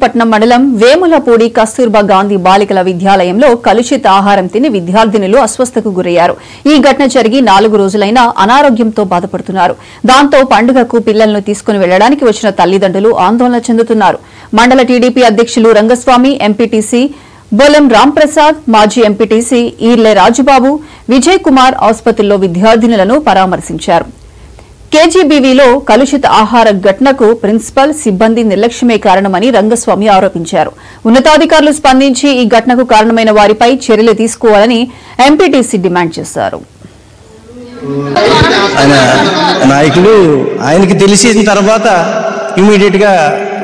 ఇబ్రహీంపట్నం మండలం వేములపూడి కస్తూర్బా గాంధీ బాలికల విద్యాలయంలో కలుషిత ఆహారం తిని విద్యార్థినులు అస్వస్థతకు గురయ్యారు. ఈ ఘటన జరిగి 4 రోజులైనా అనారోగ్యంతో బాధపడుతున్నారు. దాంతో పండుగకు పిల్లలను తీసుకుని వెళ్లడానికి వచ్చిన తల్లిదండ్రులు ఆందోళన చెందుతున్నారు. మండల టీడీపీ అధ్యక్షులు రంగస్వామి, ఎంపీటీసీ బొలం రాంప్రసాద్, మాజీ ఎంపీటీసీ ఈర్లే రాజుబాబు, విజయ్ కుమార్ ఆసుపత్రిలో విద్యార్థినులను పరామర్శించారు. కేజీబీవీలో కలుషిత ఆహార ఘటనకు ప్రిన్సిపల్, సిబ్బంది నిర్లక్ష్యమే కారణమని రంగస్వామి ఆరోపించారు. ఉన్నతాధికారులు స్పందించి ఈ ఘటనకు కారణమైన వారిపై చర్యలు తీసుకోవాలని ఎంపీటీసీ డిమాండ్ చేశారు. నాయకులు ఆయనకి తెలిసిన తర్వాత ఇమీడియట్ గా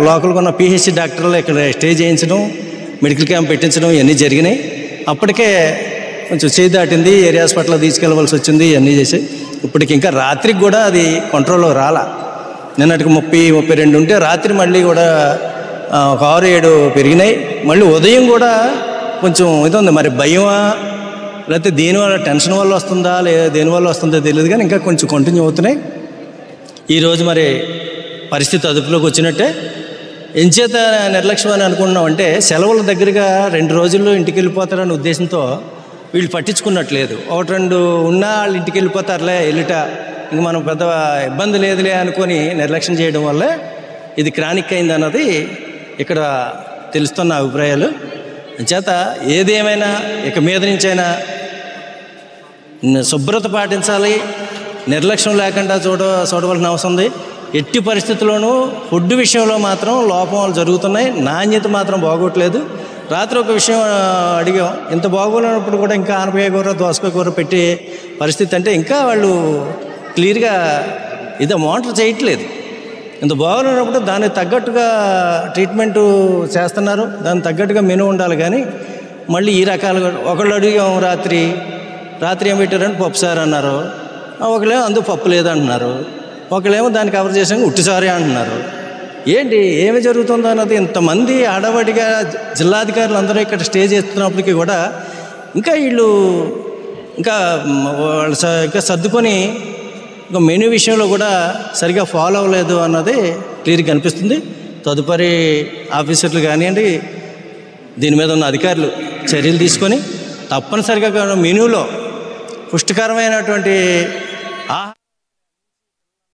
లోకల్ ఉన్న పిహెచ్సి డాక్టర్లు ఇక్కడ స్టే చేయించడం, మెడికల్ క్యాంప్ పెట్టించడం ఇవన్నీ జరిగినాయి. అప్పటికే కొంచెం చేయి దాటింది, ఏరియా హాస్పిటల్లో తీసుకెళ్ళవలసి వచ్చింది. ఇవన్నీ చేసి ఇప్పటికి ఇంకా రాత్రికి కూడా అది కంట్రోల్లో రాలా. నిన్నటికి 30-32 ఉంటే రాత్రి మళ్ళీ కూడా ఒక 6-7 పెరిగినాయి. మళ్ళీ ఉదయం కూడా కొంచెం ఇది ఉంది. మరి భయమా లేకపోతే దేనివల్ల, టెన్షన్ వల్ల వస్తుందా లేదా దేనివల్ల వస్తుందో తెలియదు, కానీ ఇంకా కొంచెం కంటిన్యూ అవుతున్నాయి. ఈరోజు మరి పరిస్థితి అదుపులోకి వచ్చినట్టే. ఎంచేత నిర్లక్ష్యం అని అనుకున్నామంటే సెలవుల దగ్గరగా 2 రోజుల్లో ఇంటికి వెళ్ళిపోతారనే ఉద్దేశంతో వీళ్ళు పట్టించుకున్నట్లేదు. 1-2 ఉన్నా వాళ్ళు ఇంటికి వెళ్ళిపోతారులే, వెళ్ళిట ఇంక మనం పెద్ద ఇబ్బంది లేదులే అనుకొని నిర్లక్ష్యం చేయడం వల్లే ఇది క్రానిక్ అయింది అన్నది ఇక్కడ తెలుస్తున్న అభిప్రాయాలు. చేత ఏదేమైనా ఇక మీద నుంచైనా శుభ్రత పాటించాలి, నిర్లక్ష్యం లేకుండా చూడవలసిన అవసరం ఉంది. ఎట్టి పరిస్థితుల్లోనూ ఫుడ్ విషయంలో మాత్రం లోపాలు జరుగుతున్నాయి, నాణ్యత మాత్రం బాగోట్లేదు. రాత్రి ఒక విషయం అడిగాం, ఇంత బాగోలేనప్పుడు కూడా ఇంకా ఆనపకాయ కూర, దోసకాయ కూర పెట్టే పరిస్థితి అంటే ఇంకా వాళ్ళు క్లియర్గా ఇదే మానిటర్ చేయట్లేదు. ఇంత బాగోలేనప్పుడు దానికి తగ్గట్టుగా ట్రీట్మెంటు చేస్తున్నారు, దానికి తగ్గట్టుగా మెనూ ఉండాలి. కానీ మళ్ళీ ఈ రకాలుగా ఒకళ్ళు అడిగాం, రాత్రి ఏం పెట్టారని పప్పుసారు అన్నారు, ఒకళ్ళేమో అందుకు పప్పు లేదంటున్నారు, ఒకళ్ళేమో దాన్ని కవర్ చేసాక ఉట్టిసారి అంటున్నారు. ఏంటి ఏమి జరుగుతుందో అన్నది ఇంతమంది ఆడవాడిగా జిల్లాధికారులు అందరూ ఇక్కడ స్టే చేస్తున్నప్పటికీ కూడా ఇంకా వీళ్ళు వాళ్ళు ఇంకా సర్దుకొని ఇంకా మెనూ విషయంలో కూడా సరిగా ఫాలో అవ్వలేదు అన్నది క్లియర్గా కనిపిస్తుంది. తదుపరి ఆఫీసర్లు కానివ్వండి, దీని మీద ఉన్న అధికారులు చర్యలు తీసుకొని తప్పనిసరిగా మెనూలో పుష్టికరమైనటువంటి